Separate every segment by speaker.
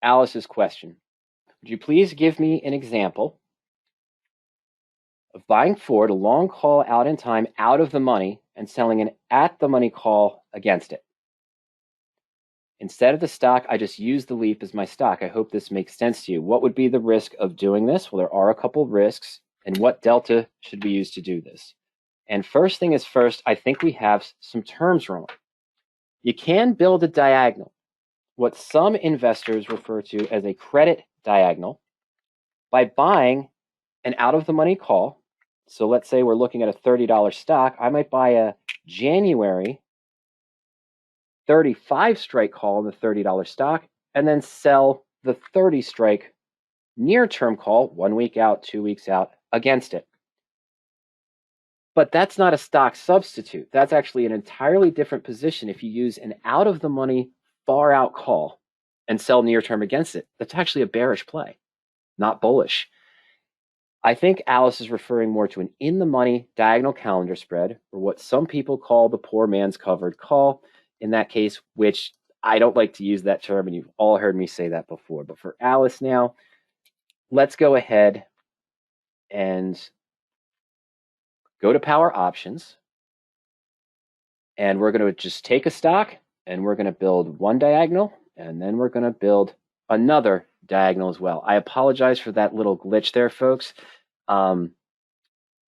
Speaker 1: Alice's question. Would you please give me an example of buying forward a long call out in time out of the money and selling an at the money call against it? Instead of the stock, I just use the leap as my stock. I hope this makes sense to you. What would be the risk of doing this? Well, there are a couple risks, and what delta should we use to do this? And first thing is first, I think we have some terms wrong. You can build a diagonal, what some investors refer to as a credit diagonal, by buying an out-of-the-money call. So let's say we're looking at a $30 stock. I might buy a January 35 strike call in the $30 stock and then sell the 30 strike near-term call 1 week out, 2 weeks out against it. But that's not a stock substitute. That's actually an entirely different position if you use an out-of-the-money far-out call and sell near-term against it. That's actually a bearish play, not bullish. I think Alice is referring more to an in-the-money diagonal calendar spread, or what some people call the poor man's covered call in that case, which I don't like to use that term, and you've all heard me say that before. But for Alice now, let's go ahead and go to Power Options, and we're going to just take a stock, and we're going to build one diagonal, and then we're going to build another diagonal as well. I apologize for that little glitch there, folks. I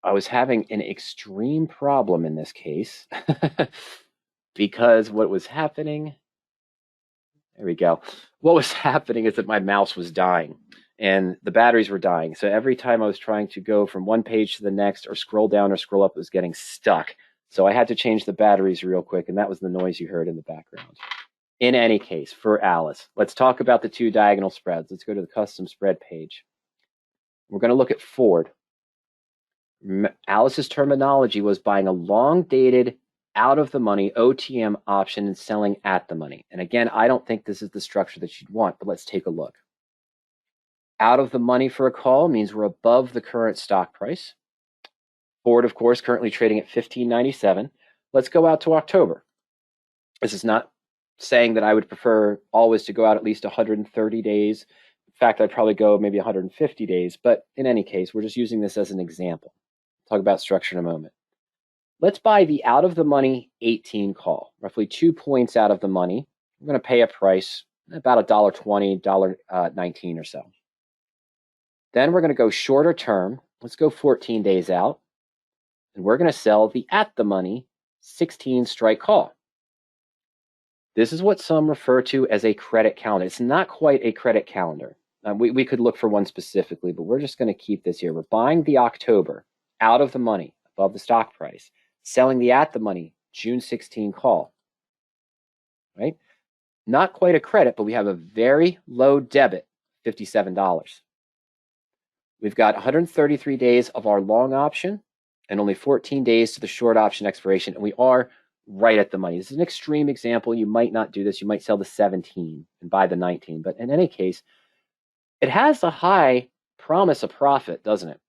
Speaker 1: was having an extreme problem in this case because what was happening, there we go. What was happening is that my mouse was dying and the batteries were dying. So every time I was trying to go from one page to the next or scroll down or scroll up, it was getting stuck. So I had to change the batteries real quick, and that was the noise you heard in the background. In any case, for Alice, let's talk about the two diagonal spreads. Let's go to the custom spread page. We're going to look at Ford. Alice's terminology was buying a long-dated, out-of-the-money OTM option and selling at the money. And again, I don't think this is the structure that you'd want, but let's take a look. Out of the money for a call means we're above the current stock price. Ford, of course, currently trading at $15.97. Let's go out to October. This is not saying that I would prefer always to go out at least 130 days. In fact, I'd probably go maybe 150 days. But in any case, we're just using this as an example. Talk about structure in a moment. Let's buy the out-of-the-money 18 call, roughly 2 points out of the money. We're going to pay a price about $1.20, $1.19 or so. Then we're going to go shorter term. Let's go 14 days out. And we're going to sell the at-the-money 16 strike call. This is what some refer to as a credit calendar. It's not quite a credit calendar. We could look for one specifically, but we're just going to keep this here. We're buying the October out of the money, above the stock price, selling the at the money June 16 call, right? Not quite a credit, but we have a very low debit, $57. We've got 133 days of our long option and only 14 days to the short option expiration, and we are right at the money. This is an extreme example. You might not do this. You might sell the 17 and buy the 19, but in any case, it has a high promise of profit, doesn't it?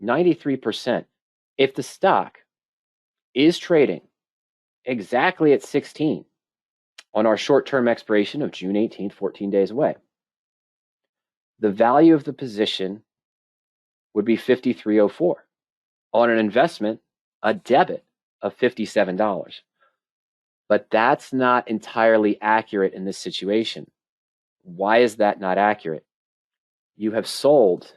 Speaker 1: 93%. If the stock is trading exactly at 16 on our short-term expiration of June 18th, 14 days away, the value of the position would be $53.04. On an investment, a debit of $57. But that's not entirely accurate in this situation. Why is that not accurate? You have sold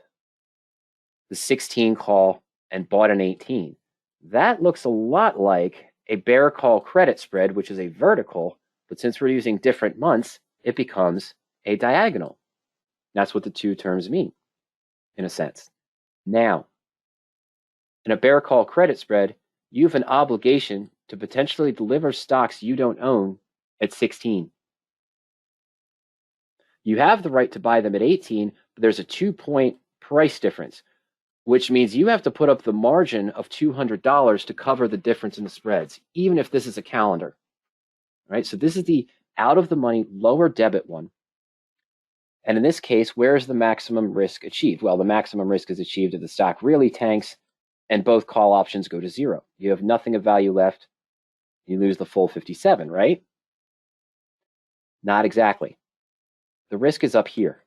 Speaker 1: the 16 call and bought an 18. That looks a lot like a bear call credit spread, which is a vertical, but since we're using different months, it becomes a diagonal. That's what the two terms mean, in a sense. Now, in a bear call credit spread, you have an obligation to potentially deliver stocks you don't own at 16. You have the right to buy them at 18, but there's a 2-point price difference, which means you have to put up the margin of $200 to cover the difference in the spreads, even if this is a calendar. Right? So this is the out-of-the-money lower debit one. And in this case, where is the maximum risk achieved? Well, the maximum risk is achieved if the stock really tanks and both call options go to zero. You have nothing of value left. You lose the full 57, right? Not exactly. The risk is up here.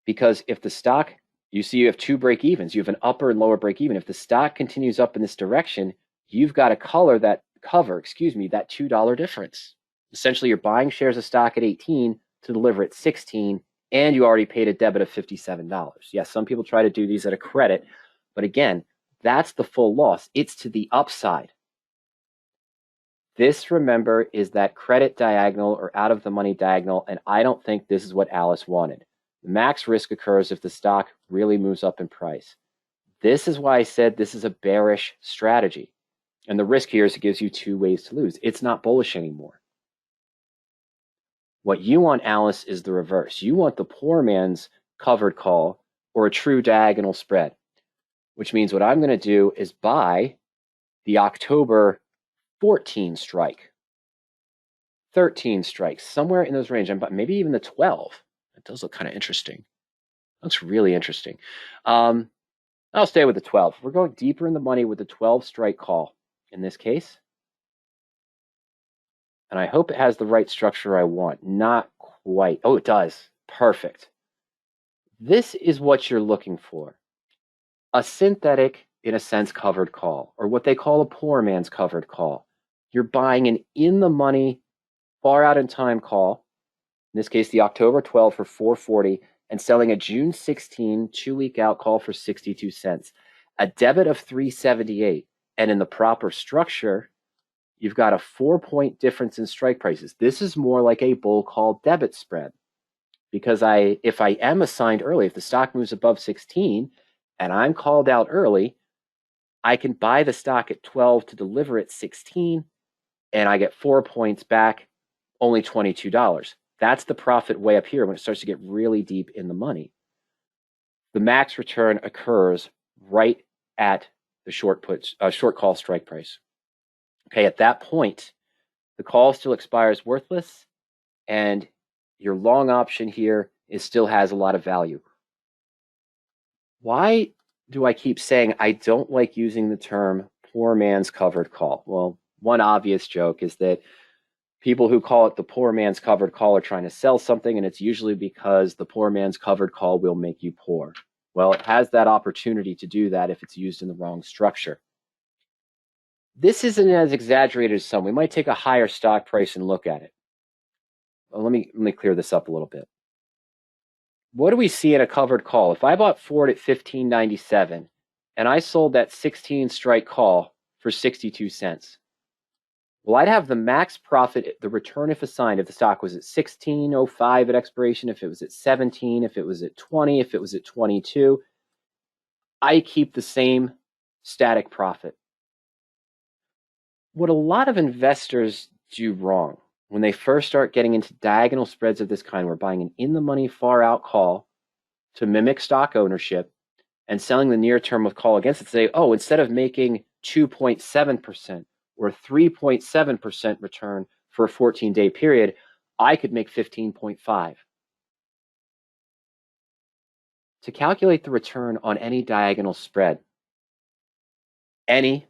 Speaker 1: Because if the stock, you see you have two break evens, you have an upper and lower break even. If the stock continues up in this direction, you've got to cover that $2 difference. Essentially, you're buying shares of stock at 18 to deliver at 16, and you already paid a debit of $57. Yes, some people try to do these at a credit, but again, that's the full loss. It's to the upside. This, remember, is that credit diagonal or out of the money diagonal, and I don't think this is what Alice wanted. The max risk occurs if the stock really moves up in price. This is why I said this is a bearish strategy. And the risk here is it gives you two ways to lose. It's not bullish anymore. What you want, Alice, is the reverse. You want the poor man's covered call or a true diagonal spread, which means what I'm going to do is buy the October 14 strike, 13 strikes, somewhere in those range, maybe even the 12. It does look kind of interesting. Looks really interesting. I'll stay with the 12. We're going deeper in the money with the 12 strike call in this case. And I hope it has the right structure I want. Not quite. Oh, it does. Perfect. This is what you're looking for. A synthetic, in a sense, covered call, or what they call a poor man's covered call. You're buying an in-the-money, far out in time call, in this case, the October 12 for $4.40, and selling a June 16 2-week out call for 62 cents. A debit of $3.78, and in the proper structure, you've got a 4-point difference in strike prices. This is more like a bull call debit spread, because if I am assigned early, if the stock moves above 16 and I'm called out early, I can buy the stock at 12 to deliver at 16, and I get 4 points back, only $22. That's the profit way up here when it starts to get really deep in the money. The max return occurs right at the short call strike price. Okay, at that point, the call still expires worthless, and your long option here still has a lot of value. Why do I keep saying I don't like using the term poor man's covered call? Well, one obvious joke is that people who call it the poor man's covered call are trying to sell something, and it's usually because the poor man's covered call will make you poor. Well, it has that opportunity to do that if it's used in the wrong structure. This isn't as exaggerated as some. We might take a higher stock price and look at it. Well, let me clear this up a little bit. What do we see in a covered call? If I bought Ford at $15.97 and I sold that 16 strike call for 62 cents, well, I'd have the max profit, the return if assigned, if the stock was at 16.05 at expiration, if it was at 17, if it was at 20, if it was at 22, I keep the same static profit. What a lot of investors do wrong when they first start getting into diagonal spreads of this kind, we're buying an in-the-money far-out call to mimic stock ownership and selling the near-term with call against it, say, oh, instead of making 2.7% or 3.7% return for a 14-day period, I could make 15.5. To calculate the return on any diagonal spread, any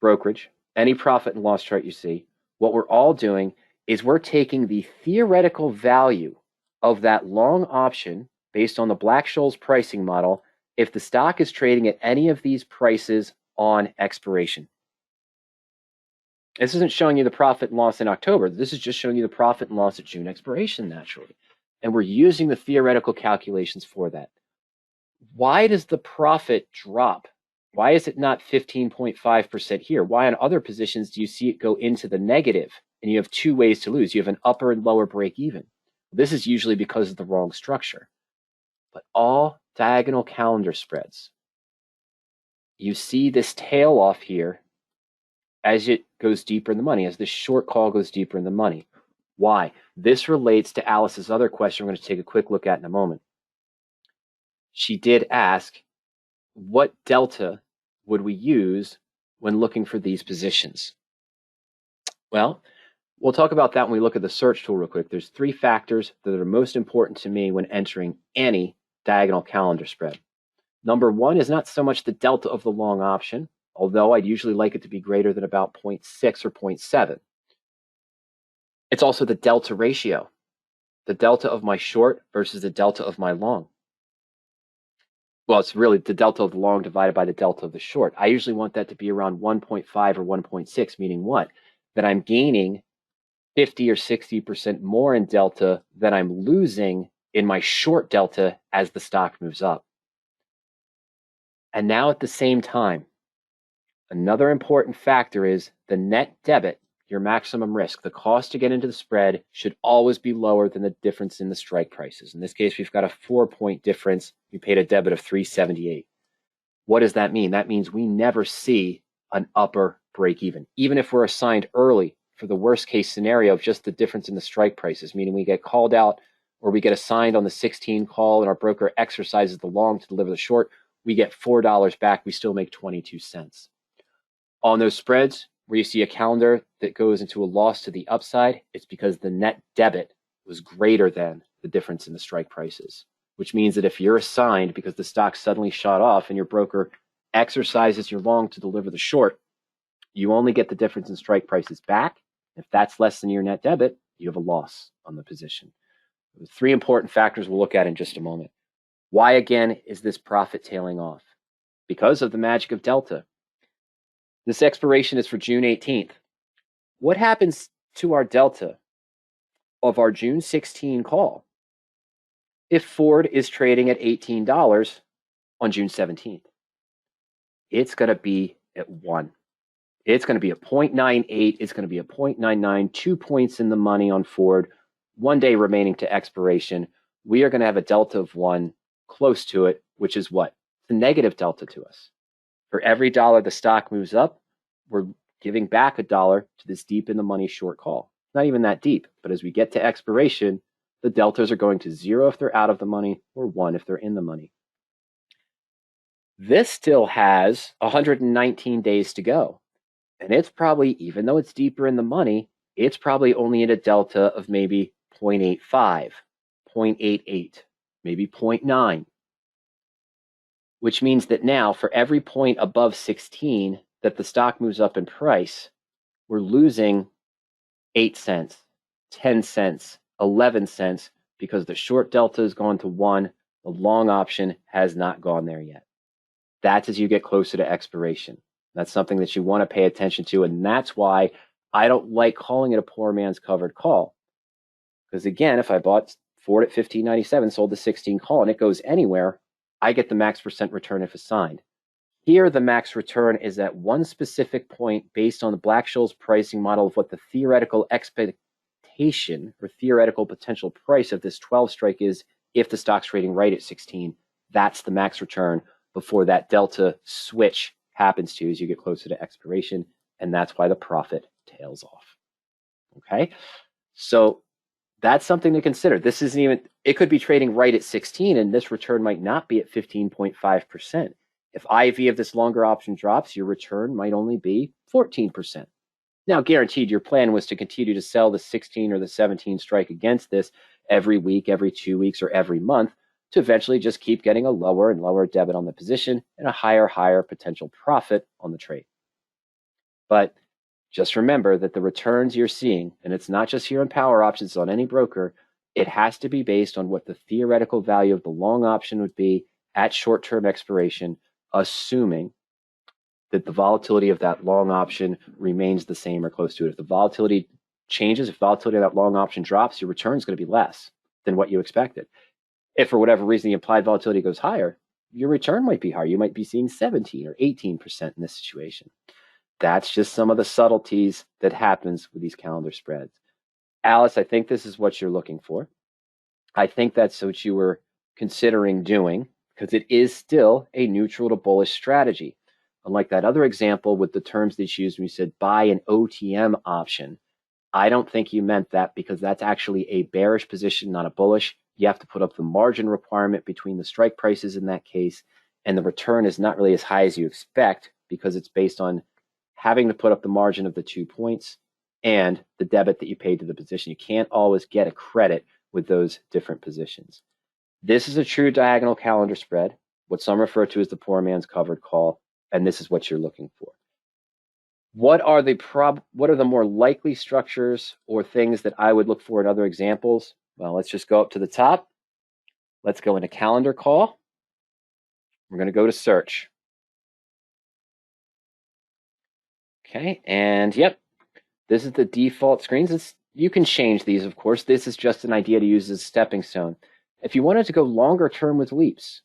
Speaker 1: brokerage, any profit and loss chart you see, what we're all doing is we're taking the theoretical value of that long option based on the Black-Scholes pricing model if the stock is trading at any of these prices on expiration. This isn't showing you the profit and loss in October. This is just showing you the profit and loss at June expiration naturally. And we're using the theoretical calculations for that. Why does the profit drop? Why is it not 15.5% here? Why on other positions do you see it go into the negative? And you have two ways to lose. You have an upper and lower break even. This is usually because of the wrong structure. But all diagonal calendar spreads, you see this tail off here as it goes deeper in the money, as this short call goes deeper in the money. Why? This relates to Alice's other question we're going to take a quick look at in a moment. She did ask, what delta would we use when looking for these positions? Well, we'll talk about that when we look at the search tool real quick. There's three factors that are most important to me when entering any diagonal calendar spread. Number one is not so much the delta of the long option, although I'd usually like it to be greater than about 0.6 or 0.7. It's also the delta ratio. The delta of my short versus the delta of my long. Well, it's really the delta of the long divided by the delta of the short. I usually want that to be around 1.5 or 1.6, meaning what? That I'm gaining 50 or 60% more in delta than I'm losing in my short delta as the stock moves up. And now at the same time, another important factor is the net debit, your maximum risk. The cost to get into the spread should always be lower than the difference in the strike prices. In this case, we've got a 4-point difference. We paid a debit of 378. What does that mean? That means we never see an upper break even if we're assigned early for the worst case scenario of just the difference in the strike prices, meaning we get called out or we get assigned on the 16 call and our broker exercises the long to deliver the short, we get $4 back, we still make 22 cents. On those spreads where you see a calendar that goes into a loss to the upside, it's because the net debit was greater than the difference in the strike prices, which means that if you're assigned because the stock suddenly shot off and your broker exercises your long to deliver the short, you only get the difference in strike prices back. If that's less than your net debit, you have a loss on the position. The 3 important factors we'll look at in just a moment. Why, again, is this profit tailing off? Because of the magic of delta. This expiration is for June 18th. What happens to our delta of our June 16 call if Ford is trading at $18 on June 17th? It's going to be at 1. It's going to be a 0.98. It's going to be a 0.99, 2 points in the money on Ford, 1 day remaining to expiration. We are going to have a delta of 1 close to it, which is what? The negative delta to us. For every dollar the stock moves up, we're giving back $1 to this deep in the money short call. Not even that deep, but as we get to expiration, the deltas are going to 0 if they're out of the money or 1 if they're in the money. This still has 119 days to go. And it's probably, even though it's deeper in the money, it's probably only in a delta of maybe 0.85, 0.88, maybe 0.9, which means that now for every point above 16 that the stock moves up in price, we're losing 8 cents, 10 cents, 11 cents because the short delta has gone to 1, the long option has not gone there yet. That's as you get closer to expiration. That's something that you want to pay attention to, and that's why I don't like calling it a poor man's covered call. Because again, if I bought Ford at 15.97, sold the 16 call, and it goes anywhere, I get the max percent return if assigned. Here, the max return is at one specific point based on the Black-Scholes pricing model of what the theoretical expectation or theoretical potential price of this 12 strike is if the stock's trading right at 16. That's the max return before that delta switch happens to as you get closer to expiration, and that's why the profit tails off. Okay, so that's something to consider. This isn't even, it could be trading right at 16 and this return might not be at 15.5%. If IV of this longer option drops, your return might only be 14%. Now, guaranteed, your plan was to continue to sell the 16 or the 17 strike against this every week, every 2 weeks, or every month to eventually just keep getting a lower and lower debit on the position and a higher potential profit on the trade. But just remember that the returns you're seeing, and it's not just here in power options, it's on any broker, it has to be based on what the theoretical value of the long option would be at short-term expiration, assuming that the volatility of that long option remains the same or close to it. If the volatility changes, if volatility of that long option drops, your return is going to be less than what you expected. If for whatever reason the implied volatility goes higher, your return might be higher. You might be seeing 17 or 18% in this situation. That's just some of the subtleties that happens with these calendar spreads. Alice, I think this is what you're looking for. I think that's what you were considering doing because it is still a neutral to bullish strategy. Unlike that other example with the terms that you used when you said buy an OTM option, I don't think you meant that because that's actually a bearish position, not a bullish. You have to put up the margin requirement between the strike prices in that case, and the return is not really as high as you expect because it's based on having to put up the margin of the 2 points and the debit that you paid to the position. You can't always get a credit with those different positions. This is a true diagonal calendar spread, what some refer to as the poor man's covered call, and this is what you're looking for. What are the more likely structures or things that I would look for in other examples? Well, let's just go up to the top. Let's go into calendar call. We're going to go to search. Okay, and yep, this is the default screens. You can change these, of course. This is just an idea to use as a stepping stone. If you wanted to go longer term with leaps,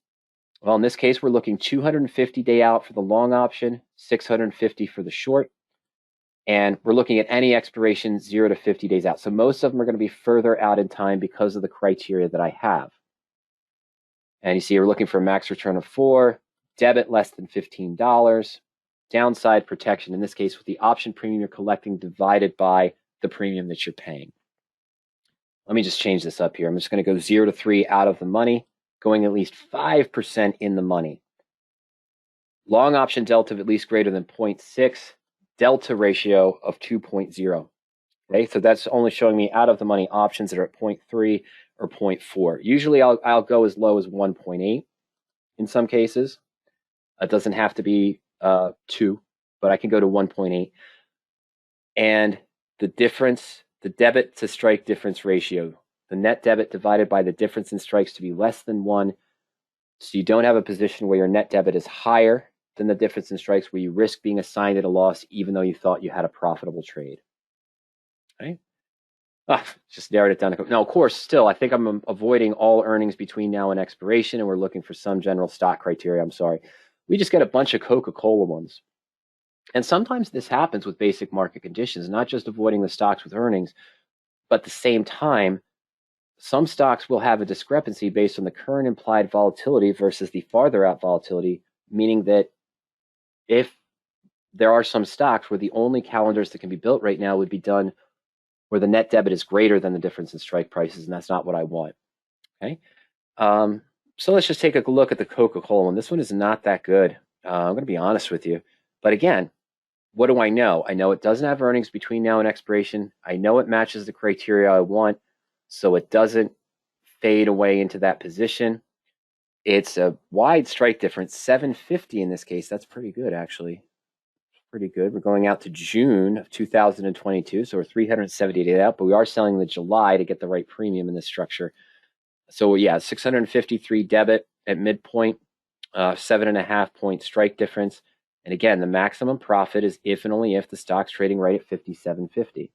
Speaker 1: well, in this case, we're looking 250 day out for the long option, 650 for the short, and we're looking at any expiration 0 to 50 days out. So most of them are going to be further out in time because of the criteria that I have. And you see we're looking for a max return of 4, debit less than $15, downside protection, in this case with the option premium you're collecting divided by the premium that you're paying. Let me just change this up here. I'm just going to go 0 to 3 out of the money, going at least 5% in the money. Long option delta of at least greater than 0.6, delta ratio of 2.0. Okay, so that's only showing me out of the money options that are at 0.3 or 0.4. Usually I'll go as low as 1.8 in some cases. It doesn't have to be 2, but I can go to 1.8. And the difference, the debit to strike difference ratio, the net debit divided by the difference in strikes to be less than 1. So you don't have a position where your net debit is higher than the difference in strikes, where you risk being assigned at a loss even though you thought you had a profitable trade. Okay. Just narrowed it down. Now, of course, still, I think I'm avoiding all earnings between now and expiration, and we're looking for some general stock criteria. I'm sorry. We just get a bunch of Coca-Cola ones. And sometimes this happens with basic market conditions, not just avoiding the stocks with earnings, but at the same time, some stocks will have a discrepancy based on the current implied volatility versus the farther out volatility, meaning that if there are some stocks where the only calendars that can be built right now would be done where the net debit is greater than the difference in strike prices, and that's not what I want. Okay, so let's just take a look at the Coca-Cola one. This one is not that good. I'm going to be honest with you. But again, what do I know? I know it doesn't have earnings between now and expiration. I know it matches the criteria I want, so it doesn't fade away into that position. It's a wide strike difference, 750 in this case. That's pretty good, actually. Pretty good. We're going out to June of 2022, so we're 370 days out, but we are selling the July to get the right premium in this structure. So yeah, 653 debit at midpoint, 7.5 point strike difference. And again, the maximum profit is if and only if the stock's trading right at 57.50.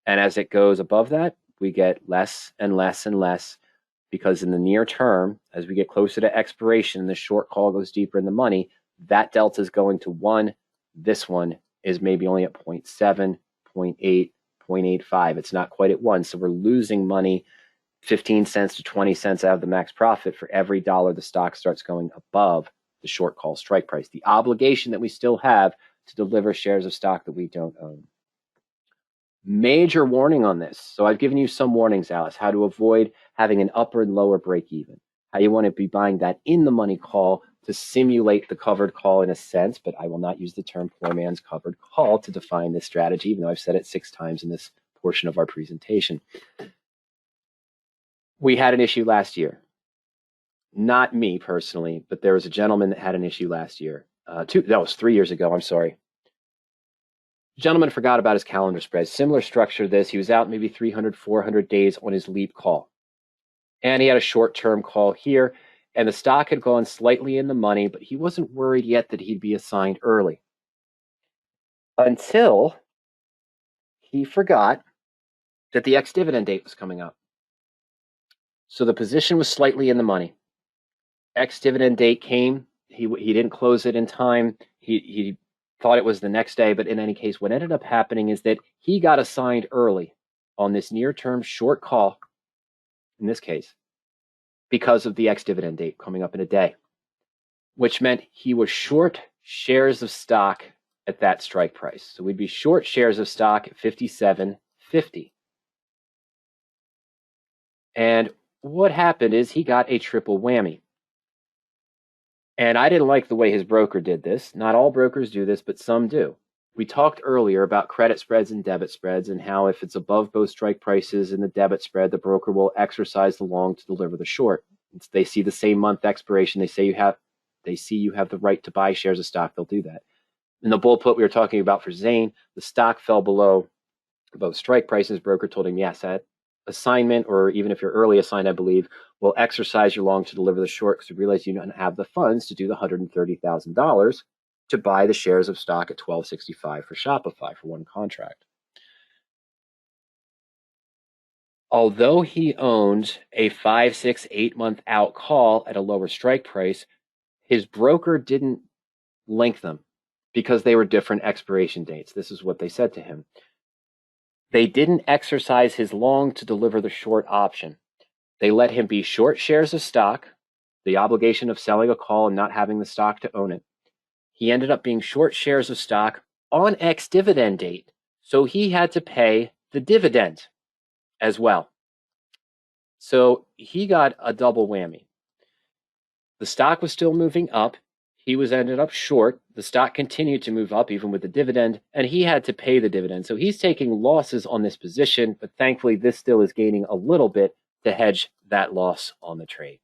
Speaker 1: And as it goes above that, we get less and less and less, because in the near term, as we get closer to expiration and the short call goes deeper in the money, that delta is going to 1. This one is maybe only at 0.7, 0.8, 0.85. It's not quite at 1. So we're losing money, 15 cents to 20 cents out of the max profit for every dollar the stock starts going above the short call strike price. The obligation that we still have to deliver shares of stock that we don't own. Major warning on this. So I've given you some warnings, Alice, how to avoid having an upper and lower break even, how you want to be buying that in the money call to simulate the covered call in a sense, but I will not use the term poor man's covered call to define this strategy, even though I've said it 6 times in this portion of our presentation. We had an issue last year. Not me personally, but there was a gentleman that had an issue last year. That was 3 years ago, I'm sorry. The gentleman forgot about his calendar spread. Similar structure to this. He was out maybe 300, 400 days on his leap call. And he had a short-term call here. And the stock had gone slightly in the money, but he wasn't worried yet that he'd be assigned early. Until he forgot that the ex-dividend date was coming up. So the position was slightly in the money. Ex-dividend date came. He didn't close it in time. He thought it was the next day, but in any case, what ended up happening is that he got assigned early on this near-term short call, in this case, because of the ex-dividend date coming up in a day, which meant he was short shares of stock at that strike price. So we'd be short shares of stock at 57.50. And what happened is he got a triple whammy. And I didn't like the way his broker did this. Not all brokers do this, but some do. We talked earlier about credit spreads and debit spreads, and how if it's above both strike prices and the debit spread, the broker will exercise the long to deliver the short. They see the same month expiration. They see you have the right to buy shares of stock. They'll do that. In the bull put we were talking about for Zane, the stock fell below both strike prices. Broker told him, yes, assignment, or even if you're early assigned, I believe, will exercise your long to deliver the short because we realize you don't have the funds to do the $130,000 to buy the shares of stock at $12.65 for Shopify for one contract. Although he owned a 5, 6, 8 month out call at a lower strike price, his broker didn't link them because they were different expiration dates. This is what they said to him. They didn't exercise his long to deliver the short option. They let him be short shares of stock, the obligation of selling a call and not having the stock to own it. He ended up being short shares of stock on ex-dividend date, so he had to pay the dividend as well. So he got a double whammy. The stock was still moving up. He was ended up short. The stock continued to move up even with the dividend, and he had to pay the dividend. So he's taking losses on this position, but thankfully this still is gaining a little bit to hedge that loss on the trade.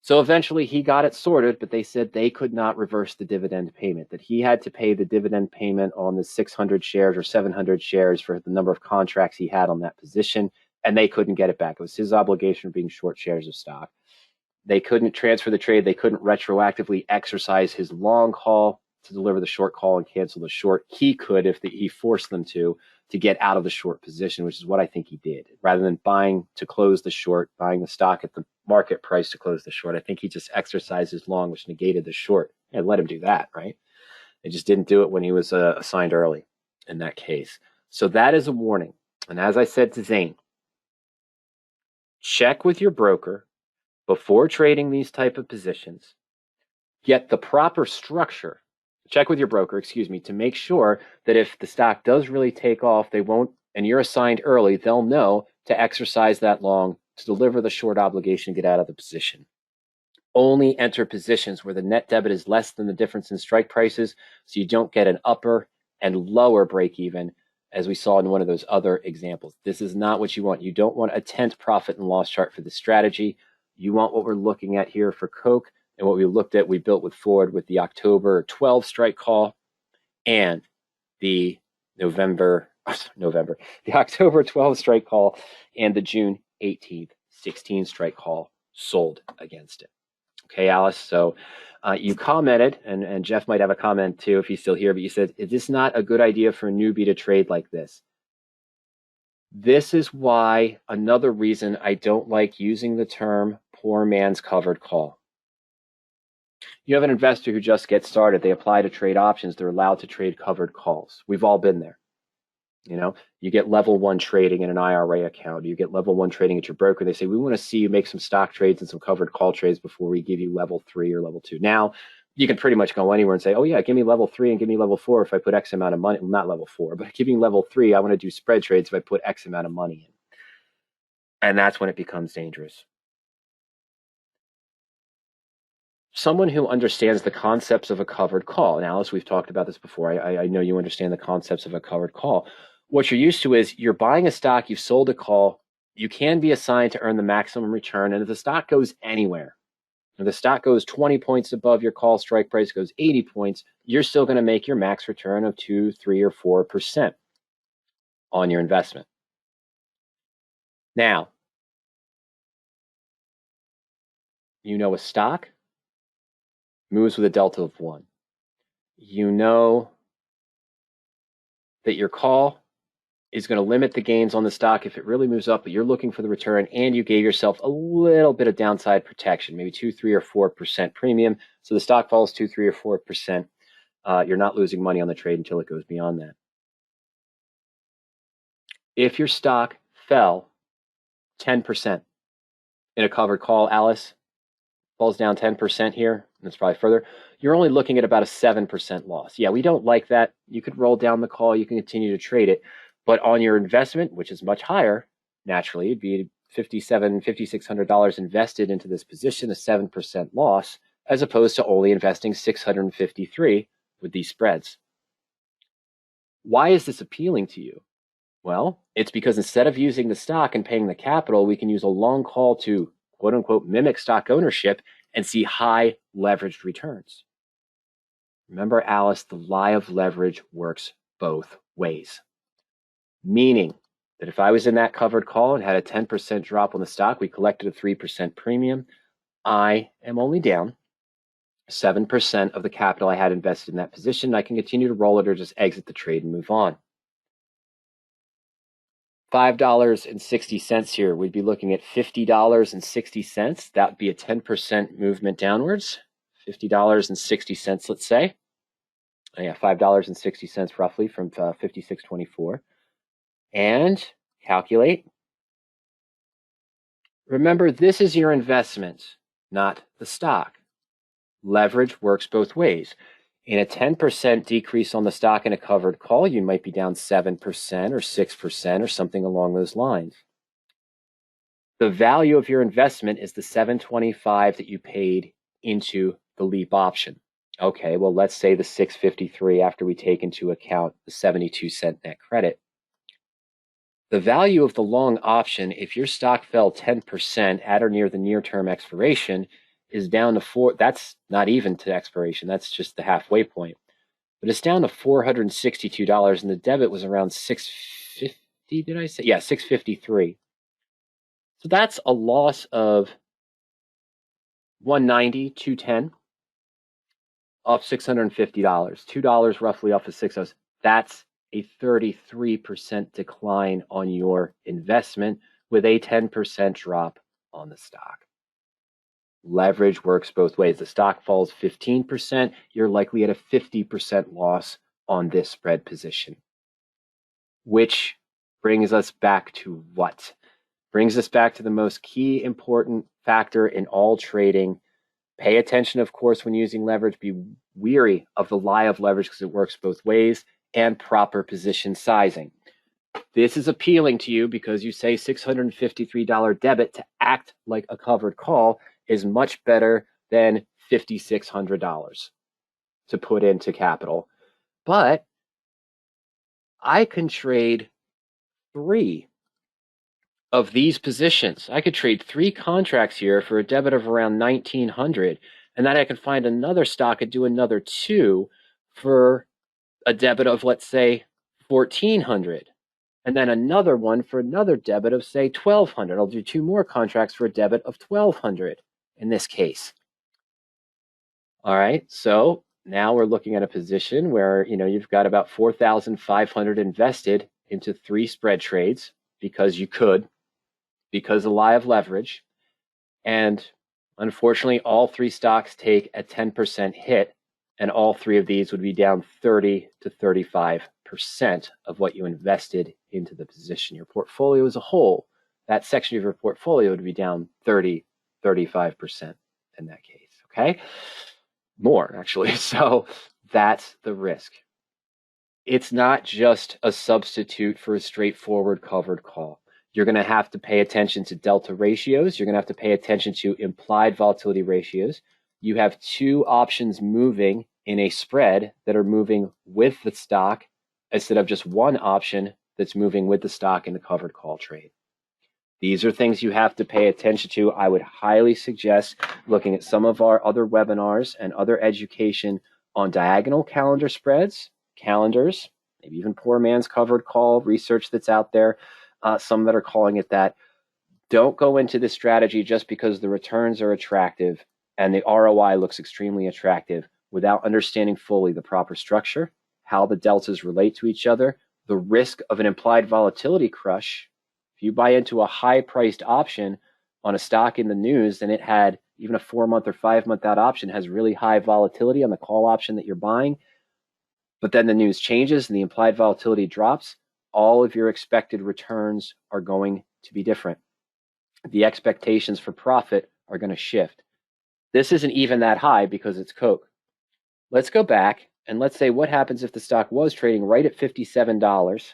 Speaker 1: So eventually he got it sorted, but they said they could not reverse the dividend payment, that he had to pay the dividend payment on the 600 shares or 700 shares for the number of contracts he had on that position, and they couldn't get it back. It was his obligation of being short shares of stock. They couldn't transfer the trade. They couldn't retroactively exercise his long call to deliver the short call and cancel the short. He could if he forced them to get out of the short position, which is what I think he did. Rather than buying to close the short, buying the stock at the market price to close the short, I think he just exercised his long, which negated the short. And let him do that, right? They just didn't do it when he was assigned early in that case. So that is a warning. And as I said to Zane, check with your broker before trading these type of positions. Get the proper structure. Check with your broker, to make sure that if the stock does really take off, they won't, and you're assigned early, they'll know to exercise that long to deliver the short obligation, get out of the position. Only enter positions where the net debit is less than the difference in strike prices, so you don't get an upper and lower break even, as we saw in one of those other examples. This is not what you want. You don't want a 10th profit and loss chart for this strategy. You want what we're looking at here for Coke, and what we looked at, we built with Ford with the October 12 strike call and the the October 12 strike call and the June 18th, 16 strike call sold against it. Okay, Alice, so you commented, and Jeff might have a comment too if he's still here, but you said, is this not a good idea for a newbie to trade like this? This is why, another reason I don't like using the term poor man's covered call. You have an investor who just gets started. They apply to trade options. They're allowed to trade covered calls. We've all been there. You get level 1 trading in an IRA account. You get level 1 trading at your broker. They say, we want to see you make some stock trades and some covered call trades before we give you level 3 or level 2. Now, you can pretty much go anywhere and say, oh yeah, give me level 3 and give me level 4 if I put X amount of money. Well, not level 4, but give me level 3. I want to do spread trades if I put X amount of money in. And that's when it becomes dangerous. Someone who understands the concepts of a covered call, and Alice, we've talked about this before. I know you understand the concepts of a covered call. What you're used to is you're buying a stock, you've sold a call, you can be assigned to earn the maximum return. And if the stock goes anywhere, if the stock goes 20 points above your call strike price, goes 80 points, you're still going to make your max return of 2, 3, or 4% on your investment. Now, you know a stock moves with a delta of 1. You know that your call is going to limit the gains on the stock if it really moves up, but you're looking for the return, and you gave yourself a little bit of downside protection, maybe 2, 3, or 4% premium. So the stock falls 2, 3, or 4%. You're not losing money on the trade until it goes beyond that. If your stock fell 10% in a covered call, Alice, falls down 10% here, and it's probably further, you're only looking at about a 7% loss. Yeah, we don't like that. You could roll down the call, you can continue to trade it, but on your investment, which is much higher, naturally, it'd be $5,700, $5,600 invested into this position, a 7% loss, as opposed to only investing $653 with these spreads. Why is this appealing to you? Well, it's because instead of using the stock and paying the capital, we can use a long call to quote unquote mimic stock ownership and see high leveraged returns. Remember, Alice, the lie of leverage works both ways. Meaning that if I was in that covered call and had a 10% drop on the stock, we collected a 3% premium, I am only down 7% of the capital I had invested in that position. I can continue to roll it or just exit the trade and move on. $5.60 here, we'd be looking at $50.60. That would be a 10% movement downwards. $50.60, let's say. Yeah, $5.60 roughly from 56.24. And calculate. Remember, this is your investment, not the stock. Leverage works both ways. In a 10% decrease on the stock in a covered call, you might be down 7% or 6% or something along those lines. The value of your investment is the $725 that you paid into the leap option. Okay, well, let's say the $653 after we take into account the 72-cent net credit. The value of the long option, if your stock fell 10% at or near the near-term expiration, is down to $4. That's not even to expiration. That's just the halfway point. But it's down to $462, and the debit was around $650. Did I say? Yeah, $653. So that's a loss of $190, $210, off $650. $2 roughly off of $6. That's a 33% decline on your investment with a 10% drop on the stock. Leverage works both ways. The stock falls 15%, you're likely at a 50% loss on this spread position. Which brings us back to what? Brings us back to the most key important factor in all trading. Pay attention, of course, when using leverage. Be weary of the lie of leverage because it works both ways, and proper position sizing. This is appealing to you because you say $653 debit to act like a covered call is much better than $5,600 to put into capital. But I can trade 3 of these positions. I could trade 3 contracts here for a debit of around $1,900, and then I can find another stock and do another 2 for a debit of, let's say, $1,400. And then another one for another debit of, say, $1,200. I'll do 2 more contracts for a debit of $1,200 in this case. All right, so now we're looking at a position where you've got about $4,500 invested into 3 spread trades because you could, because of the lie of leverage. And unfortunately, all 3 stocks take a 10% hit, and all 3 of these would be down 30 to 35% of what you invested into the position. Your portfolio as a whole, that section of your portfolio would be down 30, 35% in that case, okay? More, actually. So that's the risk. It's not just a substitute for a straightforward covered call. You're going to have to pay attention to delta ratios. You're going to have to pay attention to implied volatility ratios. You have 2 options moving in a spread that are moving with the stock instead of just 1 option that's moving with the stock in the covered call trade. These are things you have to pay attention to. I would highly suggest looking at some of our other webinars and other education on diagonal calendar spreads, calendars, maybe even poor man's covered call research that's out there. Some that are calling it that. Don't go into this strategy just because the returns are attractive and the ROI looks extremely attractive without understanding fully the proper structure, how the deltas relate to each other, the risk of an implied volatility crush. If you buy into a high-priced option on a stock in the news and it had even a 4-month or 5-month out option has really high volatility on the call option that you're buying, but then the news changes and the implied volatility drops, all of your expected returns are going to be different. The expectations for profit are going to shift. This isn't even that high because it's Coke. Let's go back and let's say what happens if the stock was trading right at $57.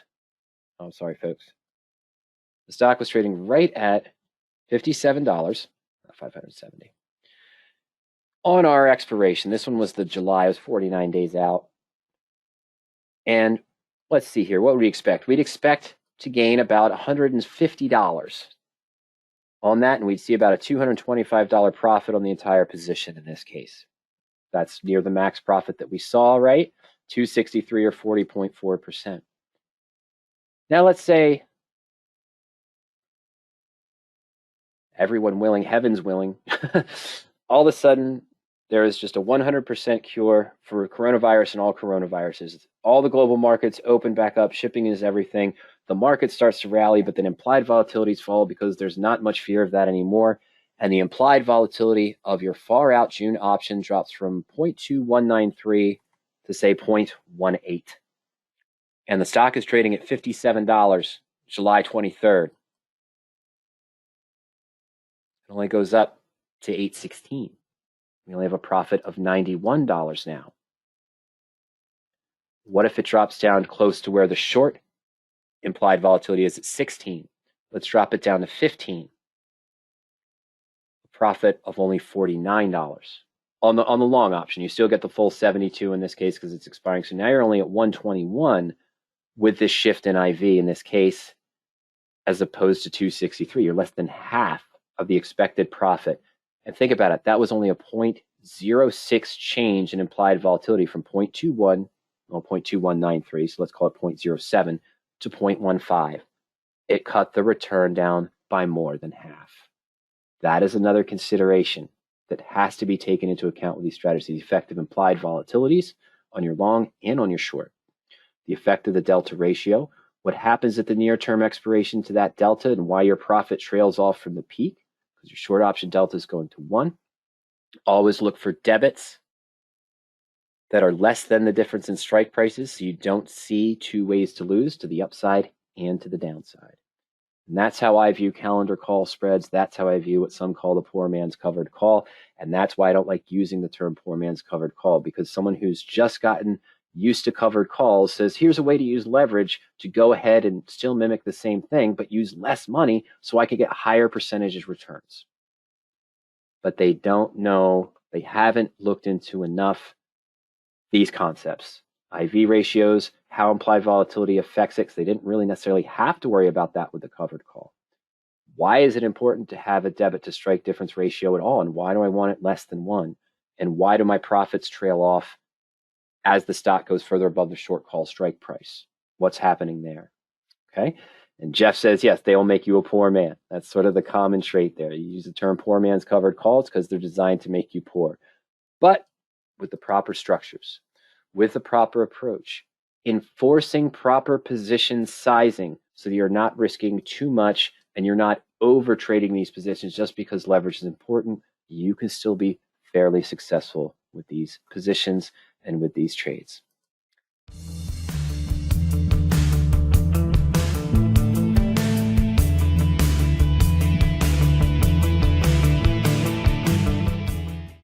Speaker 1: Oh, sorry, folks. The stock was trading right at $57, not 570. On our expiration, this one was the July, it was 49 days out. And let's see here, what would we expect? We'd expect to gain about $150 on that, and we'd see about a $225 profit on the entire position in this case. That's near the max profit that we saw, right? 263 or 40.4%. Now let's say everyone willing, heaven's willing, all of a sudden, there is just a 100% cure for coronavirus and all coronaviruses. All the global markets open back up, shipping is everything. The market starts to rally, but then implied volatilities fall because there's not much fear of that anymore. And the implied volatility of your far out June option drops from 0.2193 to say 0.18. And the stock is trading at $57 July 23rd. It only goes up to $8.16. We only have a profit of $91 now. What if it drops down close to where the short implied volatility is at 16? Let's drop it down to 15. A profit of only $49. On the long option, you still get the full 72 in this case because it's expiring. So now you're only at 121 with this shift in IV in this case, as opposed to 263. You're less than half of the expected profit. And think about it, that was only a 0.06 change in implied volatility from 0.2193, so let's call it 0.07 to 0.15. It cut the return down by more than half. That is another consideration that has to be taken into account with these strategies, the effect of implied volatilities on your long and on your short. The effect of the delta ratio, what happens at the near-term expiration to that delta and why your profit trails off from the peak, because your short option delta is going to 1. Always look for debits that are less than the difference in strike prices so you don't see two ways to lose, to the upside and to the downside. And that's how I view calendar call spreads. That's how I view what some call the poor man's covered call. And that's why I don't like using the term poor man's covered call, because someone who's just gotten used to covered calls says, here's a way to use leverage to go ahead and still mimic the same thing, but use less money so I can get higher percentages returns. But they don't know, they haven't looked into enough these concepts. IV ratios, how implied volatility affects it, because they didn't really necessarily have to worry about that with the covered call. Why is it important to have a debit to strike difference ratio at all? And why do I want it less than 1? And why do my profits trail off as the stock goes further above the short call strike price? What's happening there? Okay. And Jeff says, yes, they will make you a poor man. That's sort of the common trait there. You use the term poor man's covered calls because they're designed to make you poor. But with the proper structures, with the proper approach, enforcing proper position sizing so that you're not risking too much and you're not over trading these positions just because leverage is important, you can still be fairly successful with these positions and with these trades.